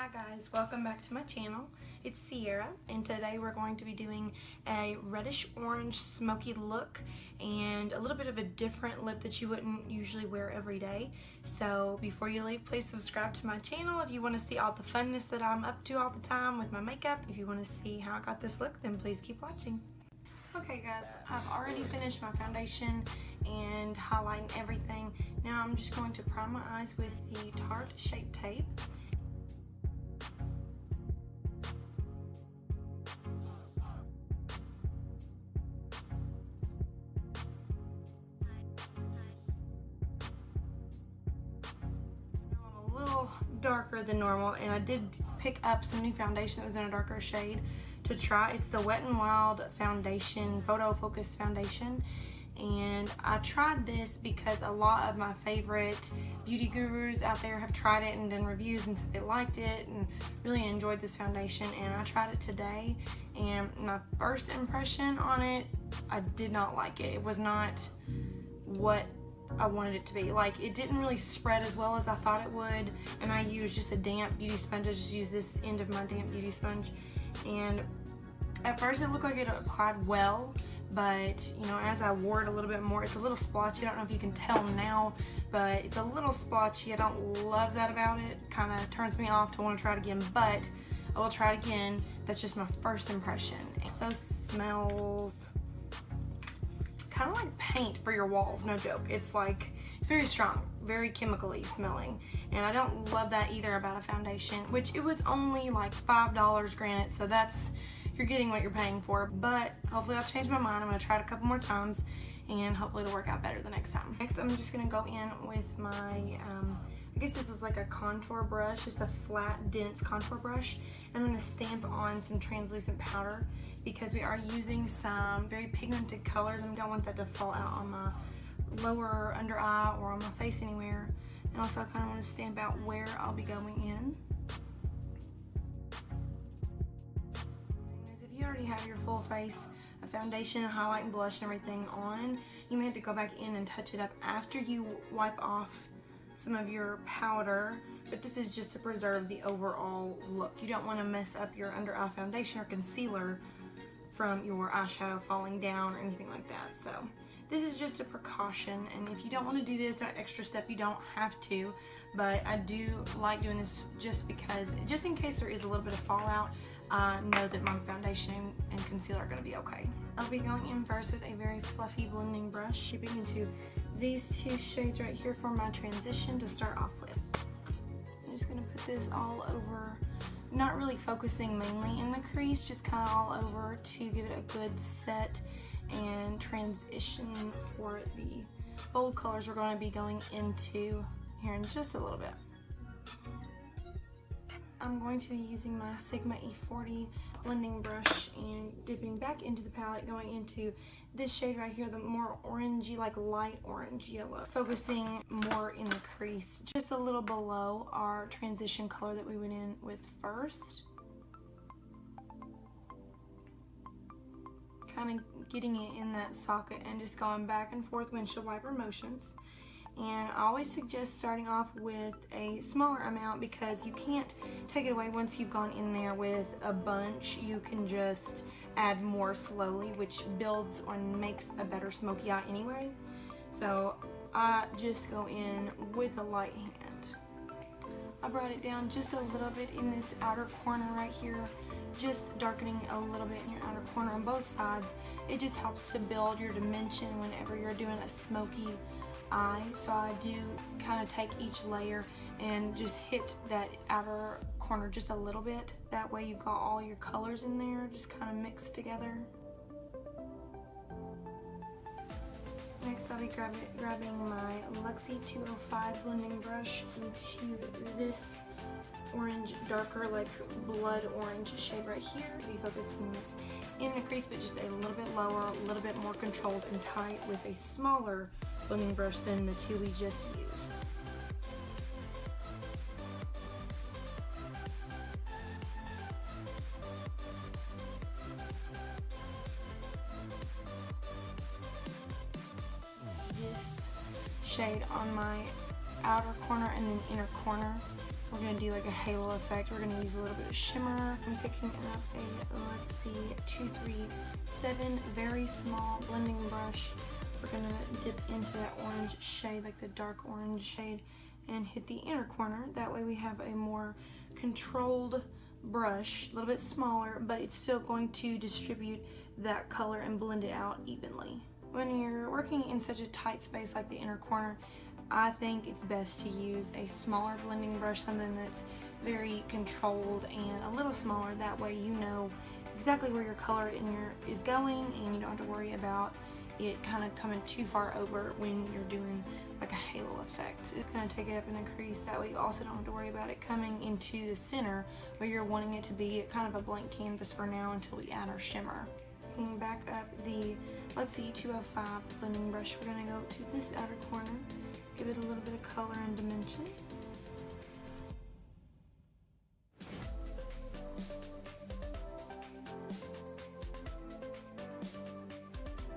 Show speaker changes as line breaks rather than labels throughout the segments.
Hi guys, welcome back to my channel. It's Sierra and today we're going to be doing a reddish orange smoky look and a little bit of a different lip that you wouldn't usually wear every day. So before you leave, please subscribe to my channel if you want to see all the funness that I'm up to all the time with my makeup. If you want to see how I got this look, then please keep watching. Okay guys, I've already finished my foundation and highlighting everything. Now I'm just going to prime my eyes with the Tarte Shape Tape. Darker than normal, and I did pick up some new foundation that was in a darker shade to try. It's the Wet n Wild foundation, photo focus foundation, and I tried this because a lot of my favorite beauty gurus out there have tried it and done reviews and said they liked it and really enjoyed this foundation, and I tried it today, and my first impression on it, I did not like it. It was not what I wanted it to be. Like, it didn't really spread as well as I thought it would, and I used just a damp beauty sponge. I just used this end of my damp beauty sponge, and at first it looked like it applied well, but you know, as I wore it a little bit more, it's a little splotchy. I don't know if you can tell now, but it's a little splotchy. I don't love that about it. Kind of turns me off to want to try it again, but I will try it again. That's just my first impression. It so smells kind of like paint for your walls, no joke. It's very strong, very chemically smelling, and I don't love that either about a foundation, which it was only like $5, granted, so that's, you're getting what you're paying for, but hopefully I'll change my mind. I'm gonna try it a couple more times and hopefully it'll work out better the next time. Next, I'm just gonna go in with my I guess this is like a contour brush, just a flat, dense contour brush. I'm gonna stamp on some translucent powder because we are using some very pigmented colors and we don't want that to fall out on my lower under eye or on my face anywhere. And also I kind of want to stamp out where I'll be going in. If you already have your full face of foundation, highlight, and blush and everything on, you may have to go back in and touch it up after you wipe off some of your powder, but this is just to preserve the overall look. You don't want to mess up your under eye foundation or concealer from your eyeshadow falling down or anything like that. So this is just a precaution, and if you don't want to do this extra step, you don't have to, but I do like doing this just because, just in case there is a little bit of fallout, I know that my foundation and concealer are going to be okay. I'll be going in first with a very fluffy blending brush, dipping into these two shades right here for my transition to start off with. I'm just going to put this all over, not really focusing mainly in the crease, just kind of all over to give it a good set and transition for the bold colors we're going to be going into here in just a little bit. I'm going to be using my Sigma E40 blending brush and dipping back into the palette, going into this shade right here, the more orangey, like light orange yellow, focusing more in the crease, just a little below our transition color that we went in with first. Kind of getting it in that socket and just going back and forth windshield wiper motions. And I always suggest starting off with a smaller amount because you can't take it away once you've gone in there with a bunch. You can just add more slowly, which builds and makes a better smoky eye anyway. So I just go in with a light hand. I brought it down just a little bit in this outer corner right here, just darkening a little bit in your outer corner on both sides. It just helps to build your dimension whenever you're doing a smoky eye. So I do kind of take each layer and just hit that outer corner just a little bit. That way you've got all your colors in there just kind of mixed together. Next I'll be grabbing my Luxie 205 blending brush into this orange, darker, like blood orange shade right here to be focusing this in the crease, but just a little bit lower, a little bit more controlled and tight with a smaller blending brush than the two we just used. This shade on my outer corner and then inner corner we're gonna do like a halo effect. We're gonna use a little bit of shimmer. I'm picking up a, let's see, 237 very small blending brush. We're gonna dip into that orange shade, like the dark orange shade, and hit the inner corner. That way we have a more controlled brush, a little bit smaller, but it's still going to distribute that color and blend it out evenly. When you're working in such a tight space like the inner corner, I think it's best to use a smaller blending brush, something that's very controlled and a little smaller. That way you know exactly where your color is going, and you don't have to worry about it kind of coming too far over when you're doing like a halo effect. It's gonna take it up in the crease. That way you also don't have to worry about it coming into the center where you're wanting it to be kind of a blank canvas for now until we add our shimmer. Picking back up the Luxie 205 blending brush, we're gonna go to this outer corner, give it a little bit of color and dimension.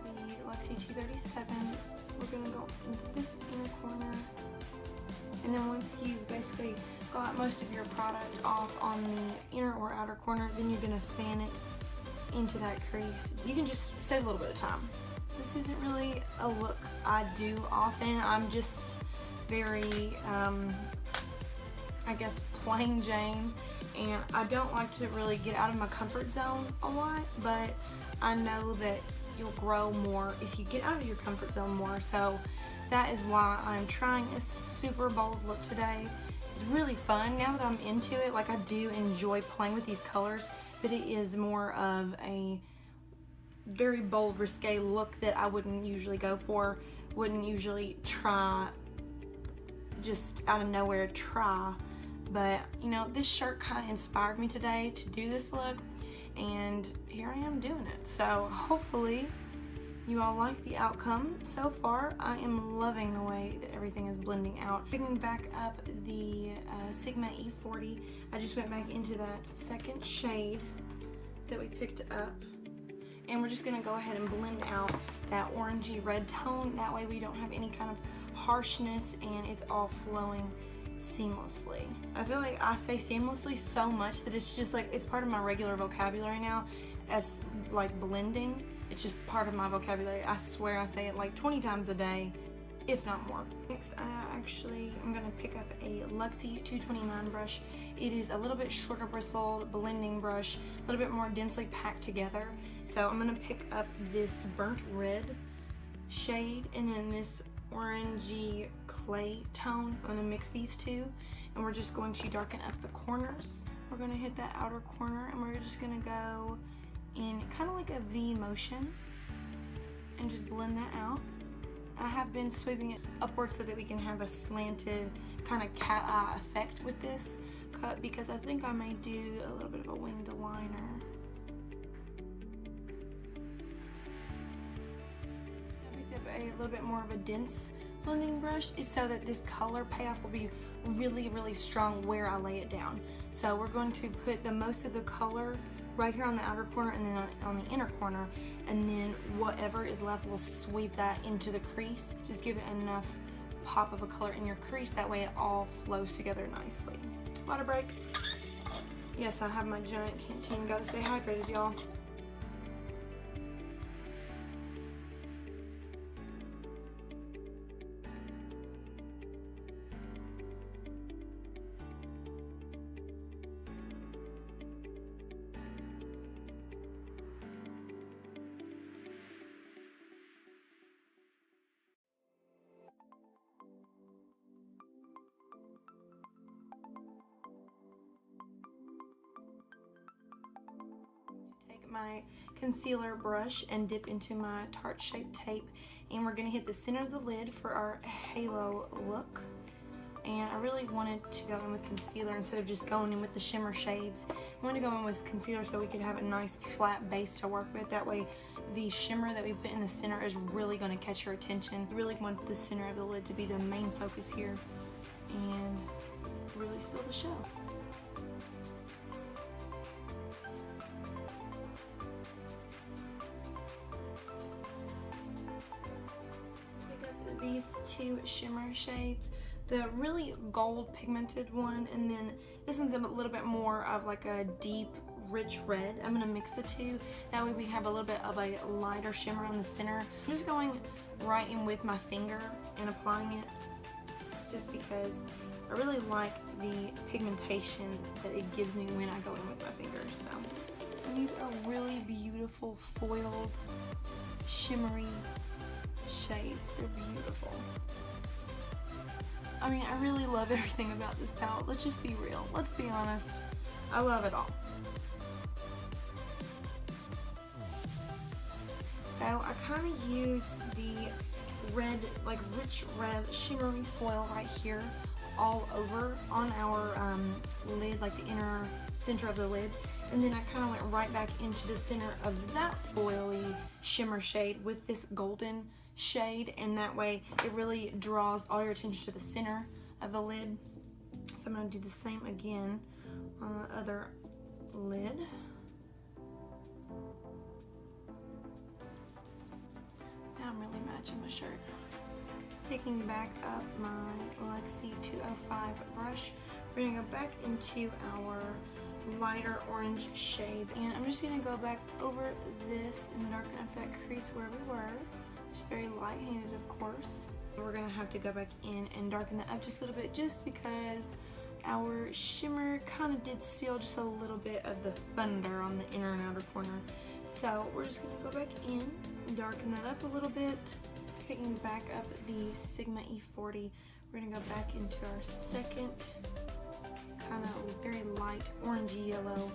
The Luxie 237, we're gonna go into this inner corner, and then once you've basically got most of your product off on the inner or outer corner, then you're gonna fan it into that crease. You can just save a little bit of time. This isn't really a look I do often. I'm just very, I guess, plain Jane, and I don't like to really get out of my comfort zone a lot, but I know that you'll grow more if you get out of your comfort zone more, so that is why I'm trying a super bold look today. It's really fun now that I'm into it. Like, I do enjoy playing with these colors, but it is more of a very bold, risque look that I wouldn't usually go for, wouldn't usually try, just out of nowhere try. But you know, this shirt kind of inspired me today to do this look, and here I am doing it. So hopefully you all like the outcome. So far I am loving the way that everything is blending out. Picking back up the Sigma E40, I just went back into that second shade that we picked up, and we're just gonna go ahead and blend out that orangey red tone. That way we don't have any kind of harshness, and it's all flowing seamlessly. I feel like I say seamlessly so much that it's just like, it's part of my regular vocabulary now, as like blending. It's just part of my vocabulary. I swear I say it like 20 times a day, if not more. Next, I'm gonna pick up a Luxie 229 brush. It is a little bit shorter bristled blending brush, a little bit more densely packed together. So I'm gonna pick up this burnt red shade and then this orangey clay tone. I'm gonna mix these two, and we're just going to darken up the corners. We're gonna hit that outer corner, and we're just gonna go in kind of like a V motion and just blend that out. I have been sweeping it upwards so that we can have a slanted kind of cat eye effect with this cut, because I think I may do a little bit of a winged liner. I picked up a little bit more of a dense blending brush, is so that this color payoff will be really, really strong where I lay it down. So we're going to put the most of the color right here on the outer corner, and then on the inner corner, and then whatever is left, we'll sweep that into the crease. Just give it enough pop of a color in your crease, that way it all flows together nicely. Water break. Yes, I have my giant canteen. Gotta stay hydrated, y'all. My concealer brush and dip into my Tarte shaped tape, and we're going to hit the center of the lid for our halo look. And I really wanted to go in with concealer instead of just going in with the shimmer shades. I wanted to go in with concealer so we could have a nice flat base to work with. That way the shimmer that we put in the center is really going to catch your attention. We really want the center of the lid to be the main focus here and really steal the show. These two shimmer shades, the really gold pigmented one, and then this one's a little bit more of like a deep rich red. I'm gonna mix the two, that way we have a little bit of a lighter shimmer on the center. I'm just going right in with my finger and applying it just because I really like the pigmentation that it gives me when I go in with my fingers. So, and these are really beautiful foiled shimmery shades. They're beautiful. I mean, I really love everything about this palette. Let's just be real. Let's be honest. I love it all. So I kind of use the red, like rich red shimmery foil right here all over on our lid, like the inner center of the lid. And then I kind of went right back into the center of that foily shimmer shade with this golden shade, and that way it really draws all your attention to the center of the lid. So I'm going to do the same again on the other lid. Now I'm really matching my shirt. Picking back up my Lexi 205 brush, we're going to go back into our lighter orange shade, and I'm just going to go back over this and darken up that crease where we were. It's very light-handed, of course. We're going to have to go back in and darken that up just a little bit, just because our shimmer kind of did steal just a little bit of the thunder on the inner and outer corner. So we're just going to go back in and darken that up a little bit. Picking back up the Sigma E40, we're going to go back into our second kind of very light orangey yellow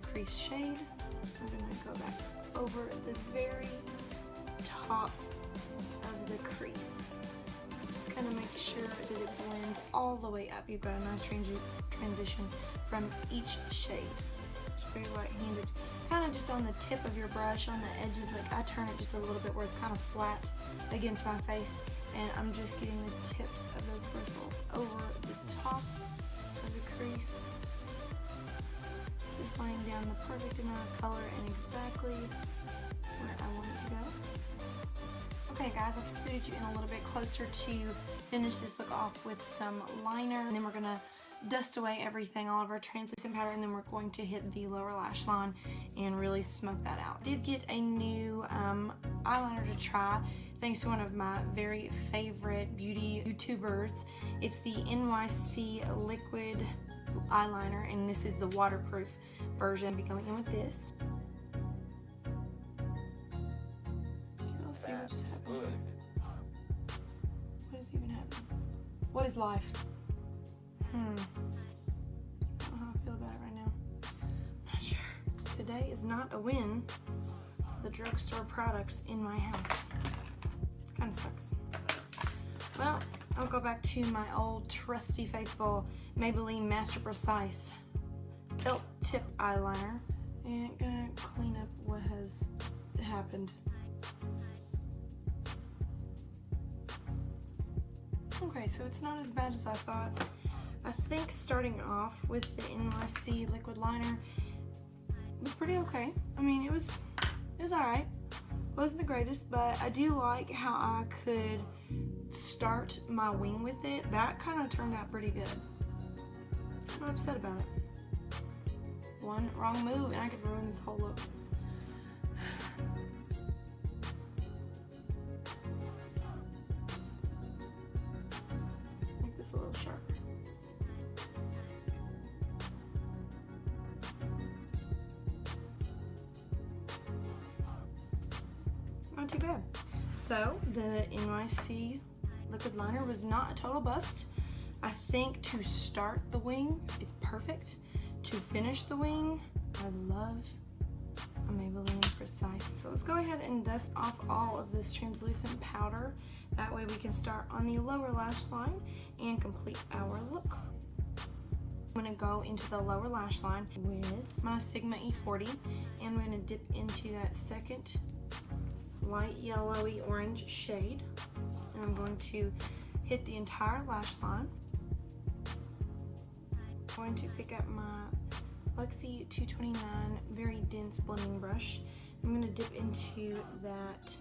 crease shade. We're going to go back over the very top of the crease. Just kind of make sure that it blends all the way up. You've got a nice transition from each shade. It's very light-handed. Kind of just on the tip of your brush, on the edges, like I turn it just a little bit where it's kind of flat against my face, and I'm just getting the tips of those bristles over the top of the crease. Just laying down the perfect amount of color and exactly where I want it to go. Okay guys, I've scooted you in a little bit closer to finish this look off with some liner, and then we're gonna dust away everything, all of our translucent powder, and then we're going to hit the lower lash line and really smoke that out. Did get a new eyeliner to try thanks to one of my very favorite beauty YouTubers. It's the NYC liquid eyeliner, and this is the waterproof version. I'll be going in with this. You'll see what just happened. What is even happening? What is life? I don't know how I feel about it right now. I'm not sure. Today is not a win for the drugstore products in my house. Kind of sucks. Well, I'll go back to my old trusty faithful Maybelline Master Precise felt tip eyeliner, and gonna clean up what has happened. Okay, so it's not as bad as I thought. I think starting off with the NYC liquid liner was pretty okay. I mean, it was alright. Wasn't the greatest, but I do like how I could start my wing with it. That kind of turned out pretty good. I'm not upset about it. One wrong move and I could ruin this whole look. Make this a little sharper. Not too bad. So the NYC liquid liner was not a total bust. I think to start the wing, it's perfect. To finish the wing, I love a Maybelline Precise. So let's go ahead and dust off all of this translucent powder. That way we can start on the lower lash line and complete our look. I'm gonna go into the lower lash line with my Sigma E40, and I'm gonna dip into that second light yellowy orange shade, and I'm going to hit the entire lash line. I'm going to pick up my Lexi 229 very dense blending brush. I'm going to dip into that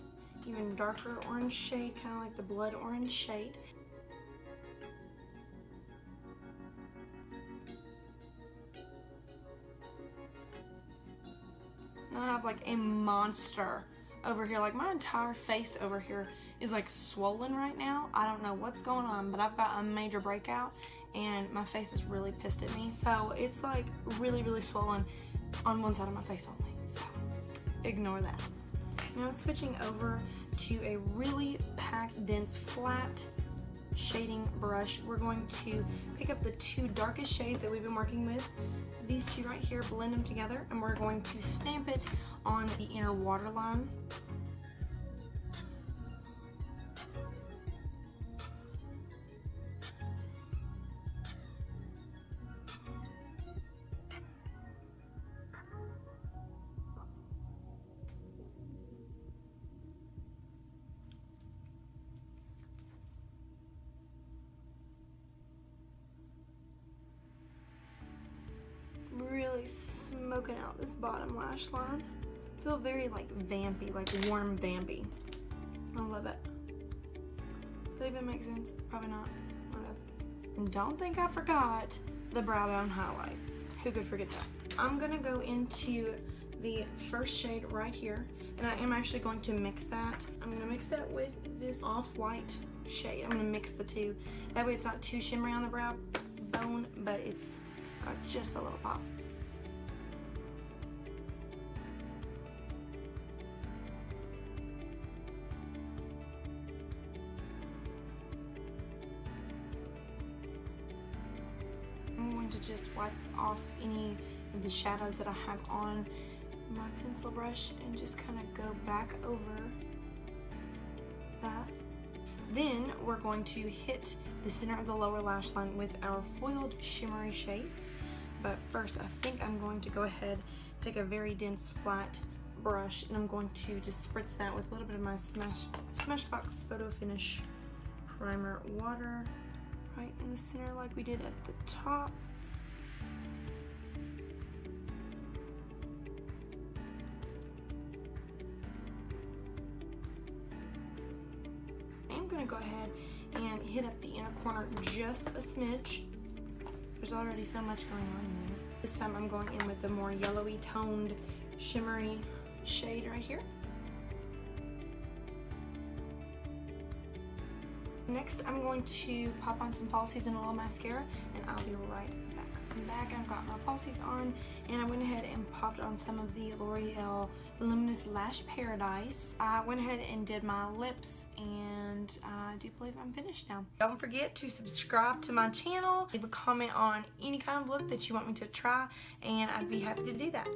even darker orange shade, kind of like the blood orange shade. And I have like a monster over here. Like my entire face over here is like swollen right now. I don't know what's going on, but I've got a major breakout and my face is really pissed at me. So it's like really, really swollen on one side of my face only. So ignore that. Now switching over to a really packed, dense, flat shading brush. We're going to pick up the two darkest shades that we've been working with. These two right here, blend them together, and we're going to stamp it on the inner waterline. Really smoking out this bottom lash line. Feel very like vampy, like warm vampy. I love it. Does that even make sense? Probably not. Whatever. And don't think I forgot the brow bone highlight. Who could forget that? I'm gonna go into the first shade right here, and I am actually going to mix that. I'm gonna mix that with this off-white shade. I'm gonna mix the two. That way it's not too shimmery on the brow bone, but it's got just a little pop. I'm going to just wipe off any of the shadows that I have on my pencil brush and just kind of go back over that. Then we're going to hit the center of the lower lash line with our foiled shimmery shades. But first, I think I'm going to go ahead, take a very dense flat brush, and I'm going to just spritz that with a little bit of my Smashbox Photo Finish Primer water right in the center like we did at the top. I'm gonna go ahead and hit up the inner corner just a smidge. There's already so much going on in there. This time I'm going in with the more yellowy toned shimmery shade right here. Next I'm going to pop on some falsies and a little mascara, and I'll be right back. I'm back, I've got my falsies on, and I went ahead and popped on some of the L'Oreal Luminous Lash Paradise. I went ahead and did my lips, and I do believe I'm finished now. Don't forget to subscribe to my channel, leave a comment on any kind of look that you want me to try, and I'd be happy to do that.